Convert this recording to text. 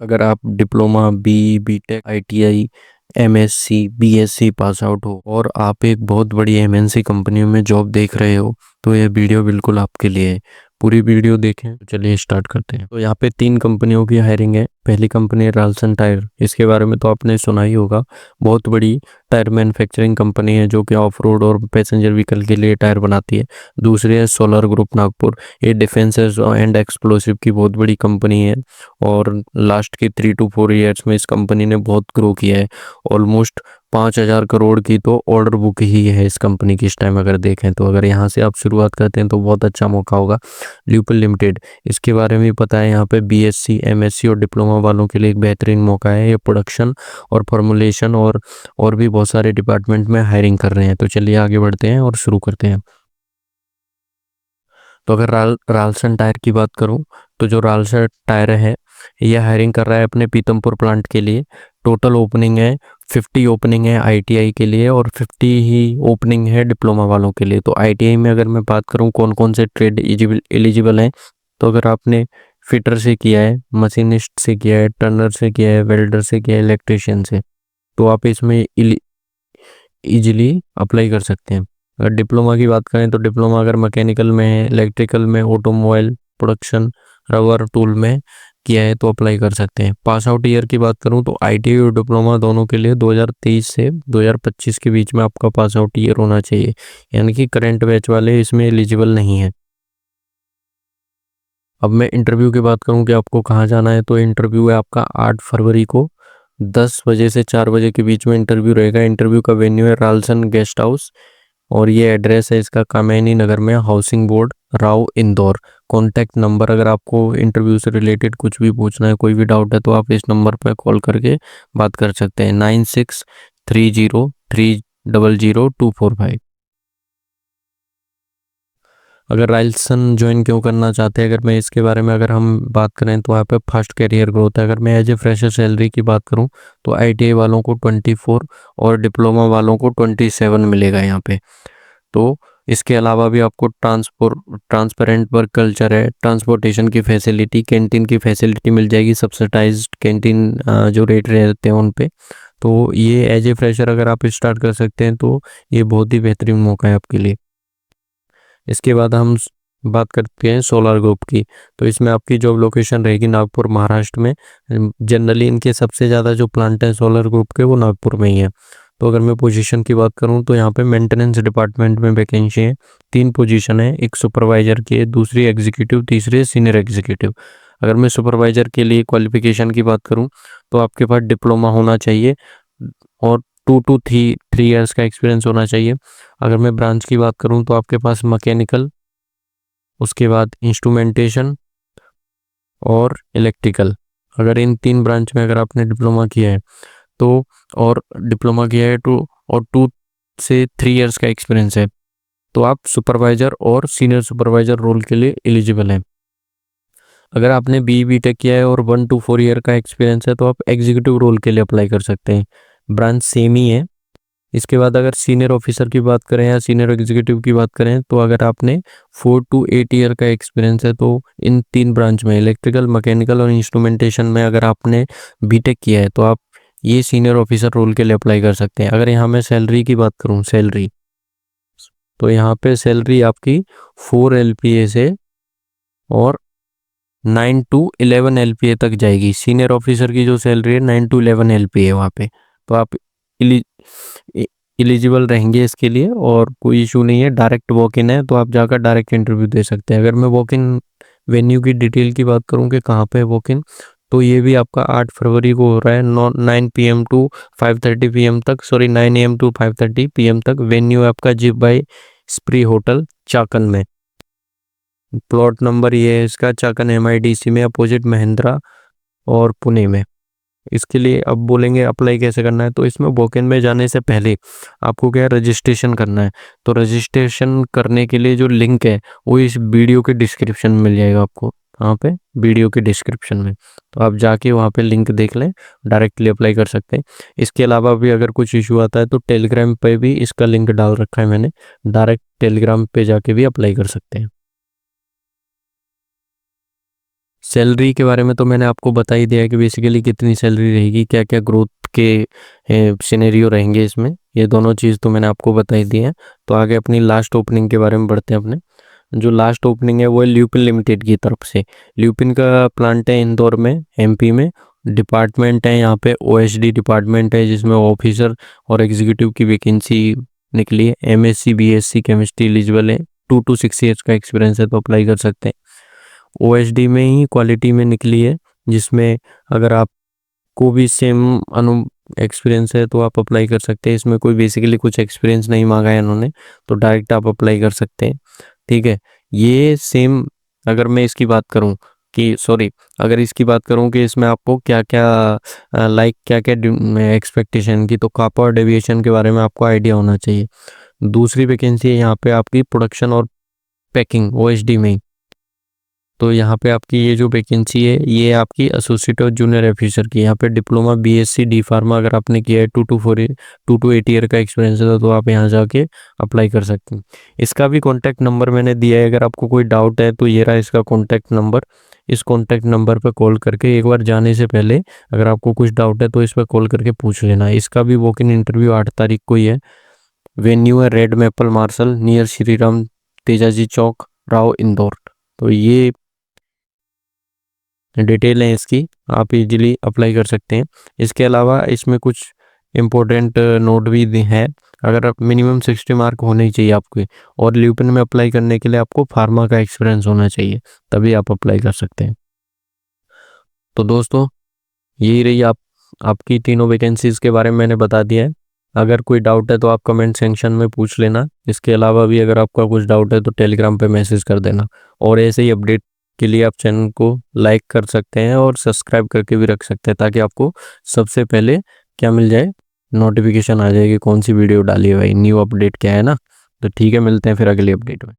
अगर आप diploma BTech ITI MSc BSc pass out हो और आप एक बहुत बड़ी एमएनसी कंपनियों में जॉब देख रहे हो तो यह वीडियो बिल्कुल आपके लिए है। पूरी वीडियो देखें। तो चलिए स्टार्ट करते हैं। तो यहाँ पे 3 कंपनियों की हायरिंग है। पहली कंपनी है राल्सन टायर। इसके बारे में तो आपने सुना ही होगा। बहुत बड़ी टायर मैन्युफैक्चरिंग कंपनी है जो कि ऑफ रोड और पैसेंजर व्हीकल के लिए टायर बनाती है। दूसरी है सोलर ग्रुप नागपुर। ये डिफेंस एंड एक्सप्लोसिव की बहुत बड़ी कंपनी है और लास्ट के 3 to 4 ईयर्स में इस कंपनी ने बहुत ग्रो किया है। ऑलमोस्ट 5,000 करोड़ की तो ऑर्डर बुक ही है इस कंपनी की इस टाइम अगर देखें तो। अगर यहाँ से आप शुरुआत करते हैं तो बहुत अच्छा मौका होगा। ल्यूपिल लिमिटेड, इसके बारे में भी पता है। यहाँ पे बीएससी एमएससी और डिप्लोमा वालों के लिए एक बेहतरीन मौका है। ये प्रोडक्शन और फॉर्मुलेशन और भी बहुत सारे डिपार्टमेंट में हायरिंग कर रहे हैं। तो चलिए आगे बढ़ते हैं और शुरू करते हैं। तो अगर राल्सन टायर की बात करूं तो जो राल्सन टायर है ये हायरिंग कर रहा है अपने पीतमपुर प्लांट के लिए। टोटल ओपनिंग है 50 ओपनिंग है आईटीआई के लिए और 50 ही ओपनिंग है डिप्लोमा वालों के लिए। तो आईटीआई में अगर मैं बात करूं कौन कौन से ट्रेड एलिजिबल हैं, तो अगर आपने फिटर से किया है, मशीनिस्ट से किया है, टर्नर से किया है, वेल्डर से किया है, इलेक्ट्रिशियन से, तो आप इसमें इजीली अप्लाई कर सकते हैं। अगर डिप्लोमा की बात करें तो डिप्लोमा अगर मैकेनिकल में है, इलेक्ट्रिकल में, ऑटोमोबाइल, प्रोडक्शन, रबर टूल में किया है तो अप्लाई कर सकते हैं। पास आउट ईयर की बात करूं तो आईटीआई और डिप्लोमा दोनों के लिए 2023 से 2025 के बीच में आपका पास आउट ईयर होना चाहिए, यानी कि करंट बैच वाले इसमें एलिजिबल नहीं है। अब मैं इंटरव्यू की बात करूं कि आपको कहाँ जाना है, तो इंटरव्यू है आपका 8 फरवरी को 10 बजे से 4 बजे के बीच में इंटरव्यू रहेगा। इंटरव्यू का वेन्यू है रालसन गेस्ट हाउस और ये एड्रेस है इसका कामेनी नगर में, housing board, Rao, Indore. Contact number, अगर आपको इंटरव्यू से रिलेटेड कुछ भी पूछना है, कोई भी डाउट है, तो आप इस नंबर पर कॉल करके बात कर सकते हैं, 9630300245। अगर राइल्सन ज्वाइन क्यों करना चाहते हैं, अगर मैं इसके बारे में अगर हम बात करें तो वहाँ पे फर्स्ट कैरियर ग्रोथ है। अगर मैं एज ए फ्रेशर सैलरी की बात करूँ तो आईटीआई वालों को 24 और डिप्लोमा वालों को 27 मिलेगा यहाँ पे। तो इसके अलावा भी आपको ट्रांसपेरेंट वर्क कल्चर है, ट्रांसपोर्टेशन की फैसिलिटी, कैंटीन की फैसिलिटी मिल जाएगी, सब्सिडाइज्ड कैंटीन जो रेट रहते हैं उन पे। तो ये एज ए फ्रेशर अगर आप स्टार्ट कर सकते हैं तो ये बहुत ही बेहतरीन मौका है आपके लिए। इसके बाद हम बात करते हैं सोलर ग्रुप की। तो इसमें आपकी जॉब लोकेशन रहेगी नागपुर, महाराष्ट्र में। जनरली इनके सबसे ज़्यादा जो प्लांट हैं सोलर ग्रुप के वो नागपुर में ही है। तो अगर मैं पोजीशन की बात करूं तो यहाँ पे मेंटेनेंस डिपार्टमेंट में वैकेंसी है। 3 पोजीशन है, एक सुपरवाइजर की है, दूसरी एग्जीक्यूटिव, तीसरी सीनियर एग्जीक्यूटिव। अगर मैं सुपरवाइजर के लिए क्वालिफिकेशन की बात करूं तो आपके पास डिप्लोमा होना चाहिए और 2 to 3 ईयर्स का एक्सपीरियंस होना चाहिए। अगर मैं ब्रांच की बात करूं तो आपके पास मैकेनिकल, उसके बाद इंस्ट्रूमेंटेशन और इलेक्ट्रिकल, अगर इन 3 ब्रांच में अगर आपने डिप्लोमा किया है तो, और डिप्लोमा किया है तो, और 2 से 3 ईयर्स का एक्सपीरियंस है, तो आप सुपरवाइजर और सीनियर सुपरवाइजर रोल के लिए एलिजिबल हैं। अगर आपने बीटेक किया है और 1 to 4 ईयर का एक्सपीरियंस है तो आप एग्जीक्यूटिव रोल के लिए अप्लाई कर सकते हैं। ब्रांच सेम ही है। इसके बाद अगर सीनियर ऑफिसर की बात करें या सीनियर एग्जीक्यूटिव की बात करें तो अगर आपने 4 to 8 ईयर का एक्सपीरियंस है तो इन 3 ब्रांच में, इलेक्ट्रिकल, मैकेनिकल और इंस्ट्रूमेंटेशन में अगर आपने बीटेक किया है तो आप ये सीनियर ऑफिसर रोल के लिए अप्लाई कर सकते हैं। अगर यहाँ मैं सैलरी की बात करूँ, सैलरी, तो यहाँ पे सैलरी आपकी 4 LPA से और 9 to 11 LPA तक जाएगी। सीनियर ऑफिसर की जो सैलरी है 9 to 11 LPA है वहाँ पे। तो आप एलिजिबल रहेंगे इसके लिए और कोई इशू नहीं है। डायरेक्ट वॉक इन है तो आप जाकर डायरेक्ट इंटरव्यू दे सकते हैं। अगर मैं वॉक इन वेन्यू की डिटेल की बात करूं कि कहाँ पे वॉक इन, तो ये भी आपका 8 फरवरी को हो रहा है, 9 PM to 5:30 PM तक, सॉरी 9 AM to 5:30 PM तक। वेन्यू है आपका जिप बाई स्प्री होटल चाकन में। प्लॉट नंबर ये है इसका, चाकन MIDC में, अपोजिट महिंद्रा और पुणे में। इसके लिए अब बोलेंगे अप्लाई कैसे करना है, तो इसमें वॉक इन में जाने से पहले आपको क्या रजिस्ट्रेशन करना है। तो रजिस्ट्रेशन करने के लिए जो लिंक है वो इस वीडियो के डिस्क्रिप्शन में मिल जाएगा आपको। यहाँ पे वीडियो के डिस्क्रिप्शन में, तो आप जाके वहाँ पे लिंक देख लें, डायरेक्टली अप्लाई कर सकते हैं। इसके अलावा भी अगर कुछ इशू आता है तो टेलीग्राम पे भी इसका लिंक डाल रखा है मैंने, डायरेक्ट टेलीग्राम पे जाके भी अप्लाई कर सकते हैं। सैलरी के बारे में तो मैंने आपको बता ही दिया है कि बेसिकली कितनी सैलरी रहेगी, क्या क्या ग्रोथ के सिनेरियो रहेंगे इसमें, ये दोनों चीज़ तो मैंने आपको बता ही दी है। तो आगे अपनी लास्ट ओपनिंग के बारे में बढ़ते हैं। अपने जो लास्ट ओपनिंग है वो है ल्यूपिन लिमिटेड की तरफ से। ल्यूपिन का प्लांट है इंदौर में, एमपी में। डिपार्टमेंट है यहाँ पे ओएसडी डिपार्टमेंट है, जिसमें ऑफिसर और एग्जीक्यूटिव की वैकेंसी निकली है। एमएससी बीएससी केमिस्ट्री एलिजिबल है, 2 to 6 ईयर्स का एक्सपीरियंस है तो अप्लाई कर सकते हैं। ओएसडी में ही क्वालिटी में निकली है, जिसमें अगर आपको भी सेम अनु एक्सपीरियंस है तो आप अप्लाई कर सकते हैं। इसमें कोई बेसिकली कुछ एक्सपीरियंस नहीं मांगा है इन्होंने, तो डायरेक्ट आप अप्लाई कर सकते हैं। ठीक है, ये सेम अगर मैं इसकी बात करूं कि सॉरी अगर इसकी बात करूं कि इसमें आपको क्या क्या लाइक क्या क्या एक्सपेक्टेशन की, तो कापा और डेविएशन के बारे में आपको आइडिया होना चाहिए। दूसरी वैकेंसी है यहाँ पे आपकी प्रोडक्शन और पैकिंग ओएसडी में ही। तो यहाँ पे आपकी ये जो वैकेंसी है ये आपकी एसोसिएट और जूनियर ऑफिसर की। यहाँ पे डिप्लोमा बीएससी डी फार्मा अगर आपने किया है 2 to 8 ईयर का एक्सपीरियंस है तो आप यहाँ जाके अप्लाई कर सकते हैं। इसका भी कॉन्टैक्ट नंबर मैंने दिया है, अगर आपको कोई डाउट है तो ये रहा इसका कॉन्टैक्ट नंबर। इस कॉन्टैक्ट नंबर पर कॉल करके एक बार जाने से पहले अगर आपको कुछ डाउट है तो इस पर कॉल करके पूछ लेना। इसका भी वॉक इन इंटरव्यू 8 तारीख को ही है। वेन्यू है red maple marshal near Shri Ram Tejaji Chowk, Rau, Indore. तो ये डिटेल है इसकी, आप इजीली अप्लाई कर सकते हैं। इसके अलावा इसमें कुछ इम्पोर्टेंट नोट भी है। अगर आप मिनिमम 60 मार्क होने ही चाहिए आपके, और ल्यूपिन में अप्लाई करने के लिए आपको फार्मा का एक्सपीरियंस होना चाहिए, तभी आप अप्लाई कर सकते हैं। तो दोस्तों यही रही आपकी तीनों वैकेंसीज के बारे में मैंने बता दिया है। अगर कोई डाउट है तो आप कमेंट सेक्शन में पूछ लेना। इसके अलावा भी अगर आपका कुछ डाउट है तो टेलीग्राम पे मैसेज कर देना। और ऐसे ही अपडेट के लिए आप चैनल को लाइक कर सकते हैं और सब्सक्राइब करके भी रख सकते हैं, ताकि आपको सबसे पहले क्या मिल जाए, नोटिफिकेशन आ जाएगी कौन सी वीडियो डाली है भाई, न्यू अपडेट क्या है ना। तो ठीक है, मिलते हैं फिर अगली अपडेट में।